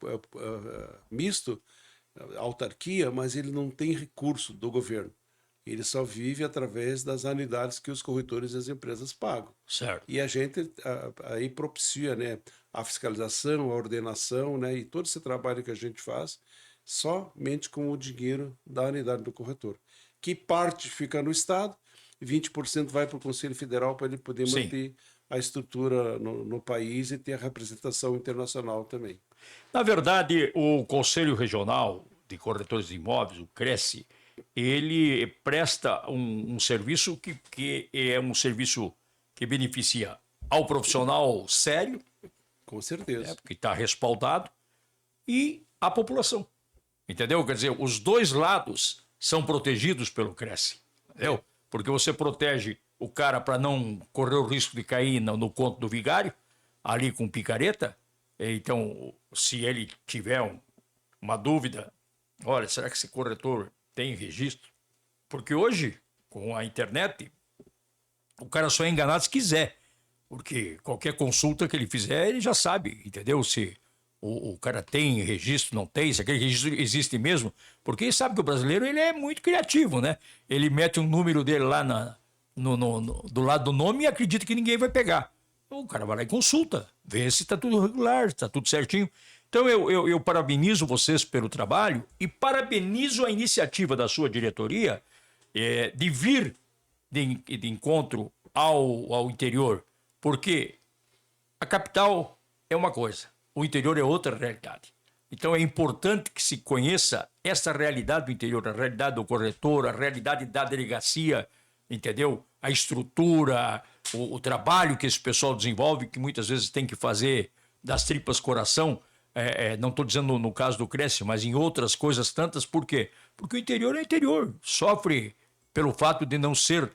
misto, autarquia, mas ele não tem recurso do governo. Ele só vive através das anuidades que os corretores e as empresas pagam. Certo. E a gente aí propicia, né, a fiscalização, a ordenação, né, e todo esse trabalho que a gente faz somente com o dinheiro da unidade do corretor. Que parte fica no Estado, 20% vai para o Conselho Federal para ele poder Sim. manter a estrutura no país e ter a representação internacional também. Na verdade, o Conselho Regional de Corretores de Imóveis, o CRECE, ele presta um serviço que é um serviço que beneficia ao profissional sério, Com certeza. porque está respaldado, e à população. Entendeu? Quer dizer, os dois lados são protegidos pelo CRECE. Entendeu? Porque você protege o cara para não correr o risco de cair no conto do vigário, ali com picareta. Então, se ele tiver uma dúvida, olha, será que esse corretor tem registro? Porque hoje, com a internet, o cara só é enganado se quiser. Porque qualquer consulta que ele fizer, ele já sabe, entendeu? Se o cara tem registro, não tem, se aquele registro existe mesmo. Porque ele sabe que o brasileiro ele é muito criativo, né? Ele mete um número dele lá do lado do nome e acredita que ninguém vai pegar. O cara vai lá e consulta, vê se está tudo regular, está tudo certinho. Então eu parabenizo vocês pelo trabalho e parabenizo a iniciativa da sua diretoria de vir de encontro ao interior, porque a capital é uma coisa, o interior é outra realidade. Então é importante que se conheça essa realidade do interior, a realidade do corretor, a realidade da delegacia, entendeu? A estrutura, o trabalho que esse pessoal desenvolve, que muitas vezes tem que fazer das tripas coração. Não estou dizendo no caso do CRECE, mas em outras coisas tantas. Por quê? Porque o interior é interior. Sofre pelo fato de não ser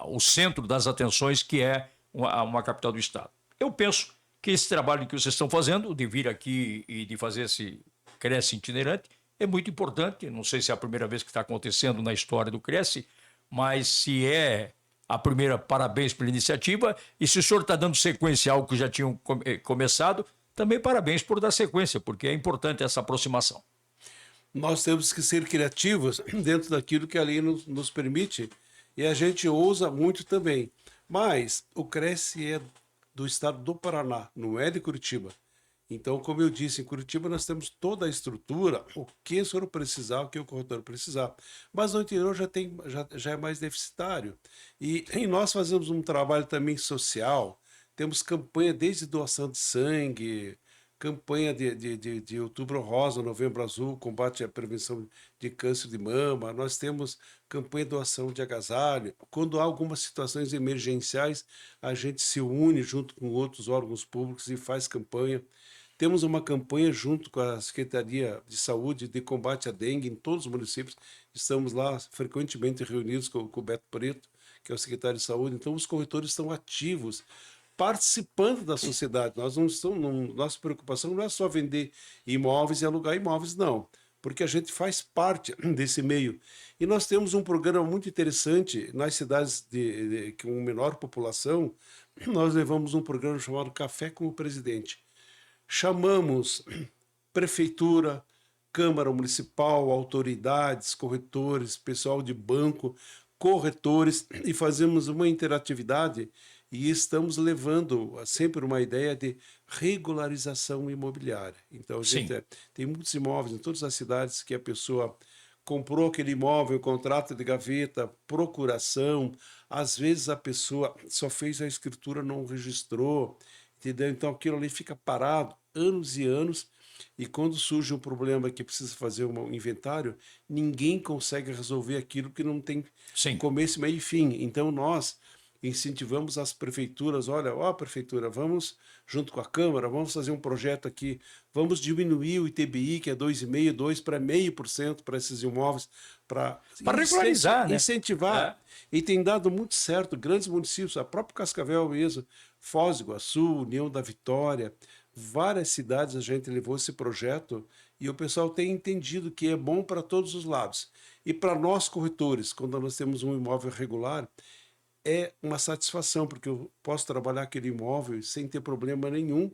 o centro das atenções que é uma capital do Estado. Eu penso que esse trabalho que vocês estão fazendo, de vir aqui e de fazer esse CRECE itinerante, é muito importante. Não sei se é a primeira vez que está acontecendo na história do CRECE, mas se é a primeira, parabéns pela iniciativa. E se o senhor está dando sequência ao que já tinham começado, também parabéns por dar sequência, porque é importante essa aproximação. Nós temos que ser criativos dentro daquilo que a lei nos permite e a gente ousa muito também. Mas o CRECE é do estado do Paraná, não é de Curitiba. Então, como eu disse, em Curitiba nós temos toda a estrutura, o que o senhor precisar, o que o corretor precisar. Mas no interior já é mais deficitário. E nós fazemos um trabalho também social, temos campanha desde doação de sangue, campanha de Outubro Rosa, Novembro Azul, combate à prevenção de câncer de mama. Nós temos campanha de doação de agasalho. Quando há algumas situações emergenciais, a gente se une junto com outros órgãos públicos e faz campanha. Temos uma campanha junto com a Secretaria de Saúde de combate à dengue em todos os municípios. Estamos lá frequentemente reunidos com o Beto Preto, que é o secretário de Saúde. Então, os corretores estão ativos, participando da sociedade. Nossa preocupação não é só vender imóveis e alugar imóveis, não, porque a gente faz parte desse meio. E nós temos um programa muito interessante nas cidades com menor população. Nós levamos um programa chamado Café com o Presidente. Chamamos prefeitura, Câmara Municipal, autoridades, corretores, pessoal de banco, corretores, e fazemos uma interatividade e estamos levando sempre uma ideia de regularização imobiliária. Então, a gente tem muitos imóveis em todas as cidades que a pessoa comprou aquele imóvel, contrato de gaveta, procuração, às vezes a pessoa só fez a escritura, não registrou, entendeu? Então aquilo ali fica parado anos e anos, e quando surge um problema que precisa fazer um inventário, ninguém consegue resolver aquilo que não tem começo, meio e fim. Então nós incentivamos as prefeituras, olha, prefeitura, vamos, junto com a Câmara, vamos fazer um projeto aqui, vamos diminuir o ITBI, que é 2,5%, 2% para 0,5% para esses imóveis, para regularizar, incentivar. Né? E tem dado muito certo, grandes municípios, a própria Cascavel mesmo, Foz do Iguaçu, União da Vitória, várias cidades a gente levou esse projeto e o pessoal tem entendido que é bom para todos os lados. E para nós corretores, quando nós temos um imóvel regular, é uma satisfação, porque eu posso trabalhar aquele imóvel sem ter problema nenhum.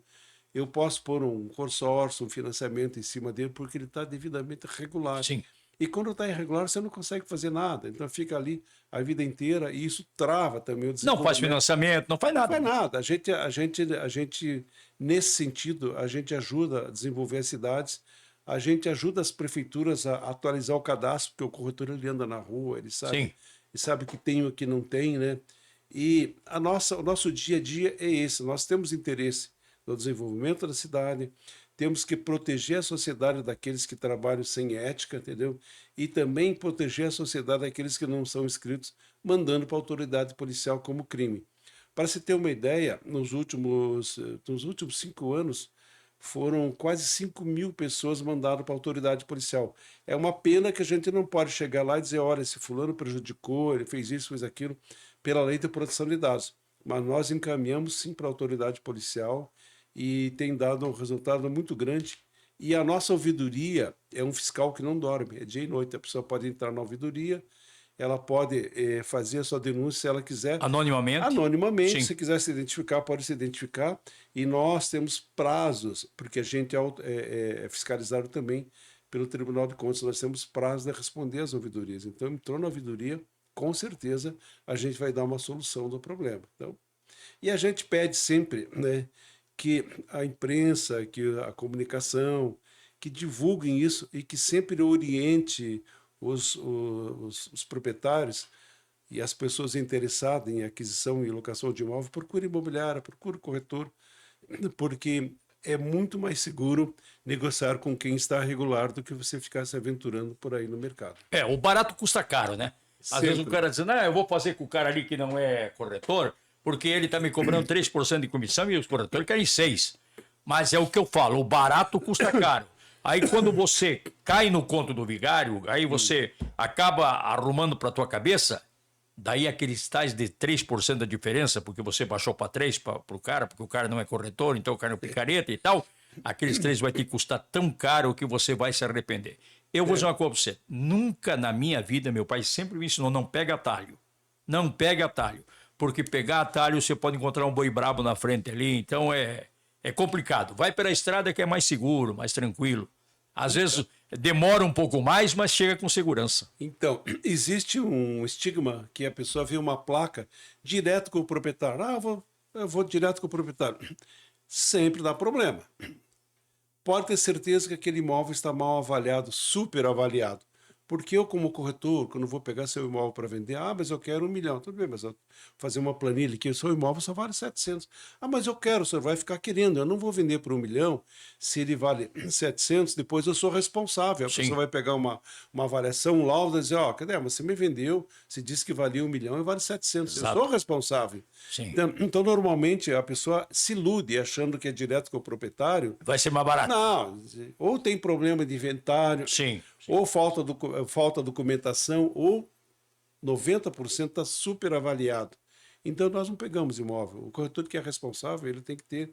Eu posso pôr um consórcio, um financiamento em cima dele, porque ele está devidamente regular. Sim. E quando está irregular, você não consegue fazer nada. Então fica ali a vida inteira e isso trava também o desenvolvimento. Não faz financiamento, não faz nada. Não faz nada. A gente, nesse sentido, a gente ajuda a desenvolver as cidades, a gente ajuda as prefeituras a atualizar o cadastro, porque o corretor ele anda na rua, ele sabe o que tem e o que não tem, né? E o nosso dia a dia é esse. Nós temos interesse no desenvolvimento da cidade, temos que proteger a sociedade daqueles que trabalham sem ética, entendeu? E também proteger a sociedade daqueles que não são inscritos, mandando para a autoridade policial como crime. Para se ter uma ideia, nos últimos 5 anos, foram quase 5.000 pessoas mandadas para a autoridade policial. É uma pena que a gente não pode chegar lá e dizer, olha, esse fulano prejudicou, ele fez isso, fez aquilo, pela lei de proteção de dados. Mas nós encaminhamos sim para a autoridade policial e tem dado um resultado muito grande. E a nossa ouvidoria é um fiscal que não dorme, é dia e noite. A pessoa pode entrar na ouvidoria, ela pode fazer a sua denúncia se ela quiser. Anonimamente? Anonimamente, Sim. se quiser se identificar, pode se identificar. E nós temos prazos, porque a gente é fiscalizado também pelo Tribunal de Contas. Nós temos prazos de responder às ouvidorias. Então, entrou na ouvidoria, com certeza a gente vai dar uma solução do problema. Então, e a gente pede sempre, né, que a imprensa, que a comunicação, que divulguem isso e que sempre oriente os proprietários e as pessoas interessadas em aquisição e locação de imóvel, procure imobiliária, procure corretor, porque é muito mais seguro negociar com quem está regular do que você ficar se aventurando por aí no mercado. O barato custa caro, né? Às vezes o cara diz, eu vou fazer com o cara ali que não é corretor, porque ele está me cobrando 3% de comissão e os corretores querem 6%. Mas é o que eu falo, o barato custa caro. Aí quando você cai no conto do vigário, aí você acaba arrumando para tua cabeça, daí aqueles tais de 3% da diferença, porque você baixou para 3% para o cara, porque o cara não é corretor, então o cara é um picareta e tal, aqueles 3 vai te custar tão caro que você vai se arrepender. Eu vou dizer uma coisa para você, nunca na minha vida, meu pai sempre me ensinou, não pega atalho. Não pega atalho, porque pegar atalho você pode encontrar um boi brabo na frente ali, então é complicado. Vai pela estrada que é mais seguro, mais tranquilo. Às vezes demora um pouco mais, mas chega com segurança. Então, existe um estigma que a pessoa vê uma placa direto com o proprietário. Eu vou direto com o proprietário. Sempre dá problema. Pode ter certeza que aquele imóvel está mal avaliado, super avaliado. Porque eu, como corretor, quando vou pegar seu imóvel para vender, mas eu quero 1 milhão. Tudo bem, mas eu vou fazer uma planilha que o seu imóvel só vale 700. Mas eu quero, o senhor vai ficar querendo. Eu não vou vender por 1 milhão se ele vale 700, depois eu sou responsável. A pessoa vai pegar uma avaliação, um laudo e dizer, cadê? Mas você me vendeu, você disse que valia 1 milhão e vale 700. Exato. Eu sou responsável. Sim. Então, normalmente, a pessoa se ilude achando que é direto com o proprietário. Vai ser mais barato. Não, ou tem problema de inventário. Sim. Ou falta documentação, ou 90% está super avaliado. Então, nós não pegamos imóvel. O corretor que é responsável, ele tem que ter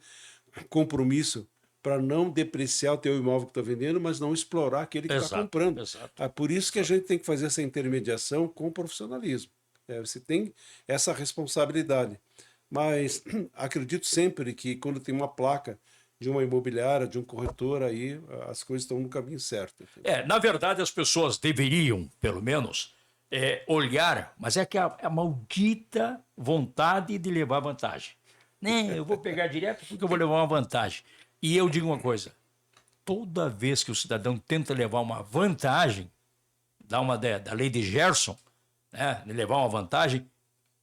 compromisso para não depreciar o teu imóvel que está vendendo, mas não explorar aquele que está comprando. Exato. É por isso que a gente tem que fazer essa intermediação com profissionalismo. Você tem essa responsabilidade. Mas acredito sempre que quando tem uma placa de uma imobiliária, de um corretor, aí as coisas estão no caminho certo. Na verdade, as pessoas deveriam, pelo menos, olhar, mas é que a maldita vontade de levar vantagem. Eu vou pegar direto porque eu vou levar uma vantagem. E eu digo uma coisa, toda vez que o cidadão tenta levar uma vantagem, da lei de Gerson, né, de levar uma vantagem,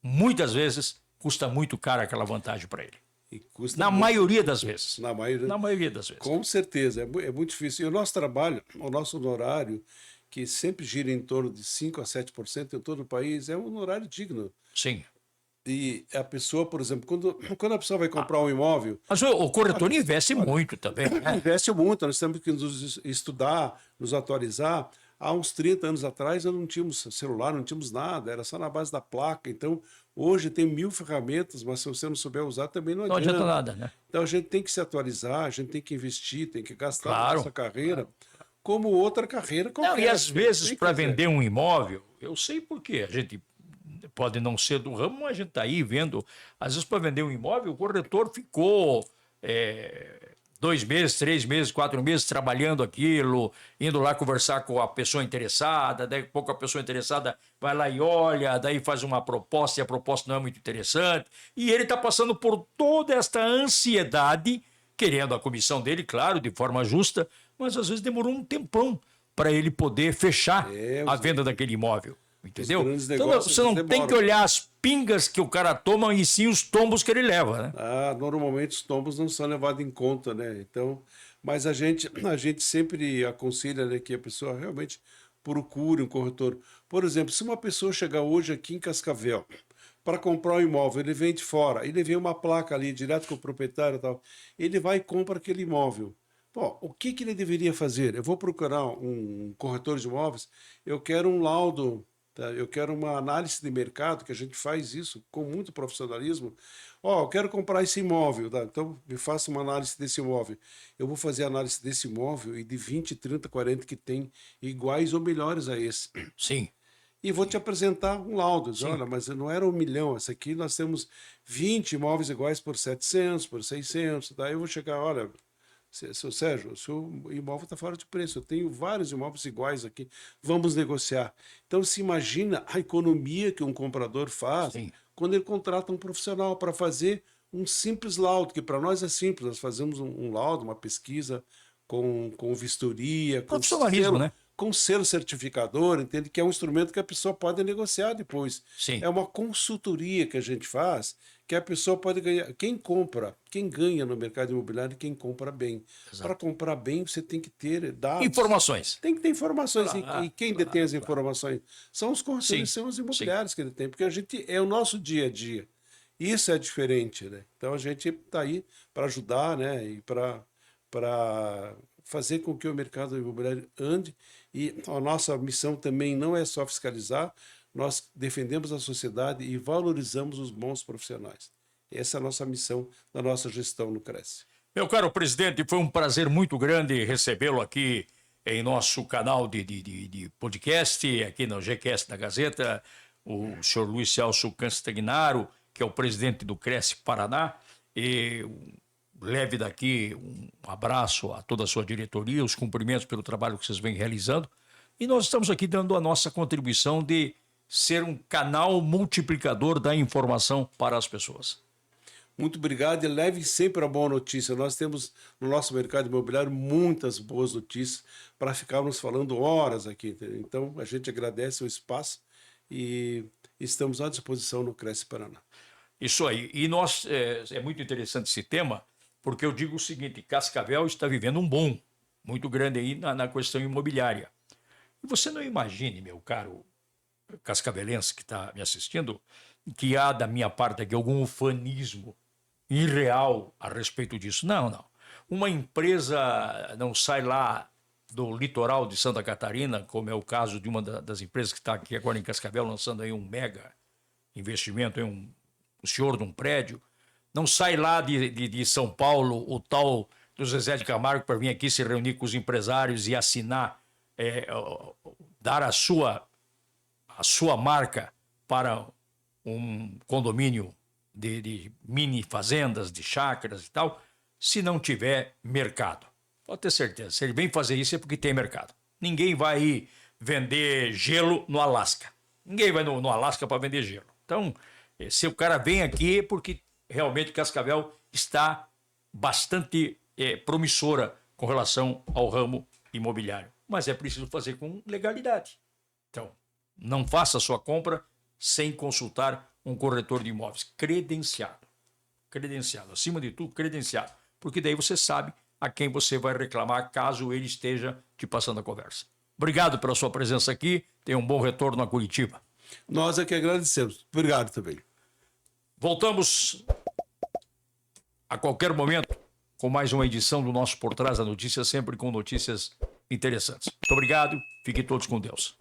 muitas vezes custa muito caro aquela vantagem para ele. Na maioria das vezes. Na maioria das vezes. Com certeza, é muito difícil. E o nosso trabalho, o nosso honorário, que sempre gira em torno de 5% a 7% em todo o país, é um honorário digno. Sim. E a pessoa, por exemplo, quando a pessoa vai comprar um imóvel... Mas o corretor investe muito também. Né? Investe muito, nós temos que nos estudar, nos atualizar. Há uns 30 anos atrás, nós não tínhamos celular, não tínhamos nada, era só na base da placa. Então, hoje tem 1000 ferramentas, mas se você não souber usar, também não adianta. Não adianta nada, né? Então, a gente tem que se atualizar, a gente tem que investir, tem que gastar a nossa carreira, claro, como outra carreira qualquer. E às vezes, para vender um imóvel, eu sei por quê, a gente pode não ser do ramo, mas a gente está aí vendo, às vezes, para vender um imóvel, o corretor ficou... 2 meses, 3 meses, 4 meses trabalhando aquilo, indo lá conversar com a pessoa interessada, daí a pouco a pessoa interessada vai lá e olha, daí faz uma proposta e a proposta não é muito interessante, e ele está passando por toda esta ansiedade, querendo a comissão dele, claro, de forma justa, mas às vezes demorou um tempão para ele poder fechar a venda daquele imóvel. entendeu? grandes Então negócios, você não eles tem que demoram. olhar as pingas que o cara toma e sim os tombos que ele leva, né? Ah, normalmente os tombos não são levados em conta, né? Então, mas a gente sempre aconselha, né, que a pessoa realmente procure um corretor. Por exemplo, se uma pessoa chegar hoje aqui em Cascavel para comprar um imóvel, ele vem de fora, ele vê uma placa ali direto com o proprietário e tal, ele vai e compra aquele imóvel. Pô, o que que ele deveria fazer? Eu vou procurar um corretor de imóveis, eu quero um laudo, tá? Eu quero uma análise de mercado, que a gente faz isso com muito profissionalismo. Ó, eu quero comprar esse imóvel, tá? Então me faça uma análise desse imóvel. Eu vou fazer a análise desse imóvel e de 20, 30, 40 que tem iguais ou melhores a esse. Sim, E vou te apresentar um laudo. Diz, sim. olha, mas não era 1 milhão, essa aqui nós temos 20 imóveis iguais por 700, por 600. Daí eu vou chegar, olha, seu Sérgio, o seu imóvel está fora de preço. Eu tenho vários imóveis iguais aqui. Vamos negociar. Então, se imagina a economia que um comprador faz Sim. quando ele contrata um profissional para fazer um simples laudo, que para nós é simples. Nós fazemos um laudo, uma pesquisa com vistoria, Profissionalismo, né? com selo certificador, entende? Que é um instrumento que a pessoa pode negociar depois. Sim. É uma consultoria que a gente faz, que a pessoa pode ganhar. Quem compra, quem ganha no mercado imobiliário, é quem compra bem. Para Exato. comprar bem, você tem que ter dados. Informações. Tem que ter informações. E Claro, quem detém as informações? São os Sim, corretores, são os sim. imobiliários que detêm, porque a gente é o nosso dia a dia. Isso é diferente, né? Então a gente está aí para ajudar, né? E para fazer com que o mercado imobiliário ande. E a nossa missão também não é só fiscalizar, nós defendemos a sociedade e valorizamos os bons profissionais. Essa é a nossa missão da nossa gestão no Cresce. Meu caro presidente, foi um prazer muito grande recebê-lo aqui em nosso canal de podcast, aqui no GCast da Gazeta, o senhor Luiz Celso Castagnaro, que é o presidente do Cresce Paraná, e leve daqui um abraço a toda a sua diretoria, os cumprimentos pelo trabalho que vocês vêm realizando, e nós estamos aqui dando a nossa contribuição de ser um canal multiplicador da informação para as pessoas. Muito obrigado e leve sempre a boa notícia. Nós temos no nosso mercado imobiliário muitas boas notícias para ficarmos falando horas aqui. Entendeu? Então a gente agradece o espaço e estamos à disposição no Cresce Paraná. Isso aí. E nós, é muito interessante esse tema, porque eu digo o seguinte: Cascavel está vivendo um boom muito grande aí na questão imobiliária. E você não imagine, meu caro cascavelense que está me assistindo, que há da minha parte aqui algum ufanismo irreal a respeito disso. Não, não. Uma empresa não sai lá do litoral de Santa Catarina, como é o caso de uma das empresas que está aqui agora em Cascavel, lançando aí um mega investimento em o senhor de um prédio. Não sai lá de São Paulo o tal do Zezé de Camargo para vir aqui se reunir com os empresários e assinar, dar a sua marca para um condomínio de mini fazendas, de chácaras e tal, se não tiver mercado. Pode ter certeza, se ele vem fazer isso é porque tem mercado. Ninguém vai ir vender gelo no Alasca. Ninguém vai no Alasca para vender gelo. Então, se o cara vem aqui é porque realmente Cascavel está bastante promissora com relação ao ramo imobiliário. Mas é preciso fazer com legalidade. Então, não faça a sua compra sem consultar um corretor de imóveis credenciado. Credenciado, acima de tudo, credenciado. Porque daí você sabe a quem você vai reclamar caso ele esteja te passando a conversa. Obrigado pela sua presença aqui. Tenha um bom retorno a Curitiba. Nós é que agradecemos. Obrigado também. Voltamos a qualquer momento com mais uma edição do nosso Por Trás da Notícia, sempre com notícias interessantes. Muito obrigado. Fiquem todos com Deus.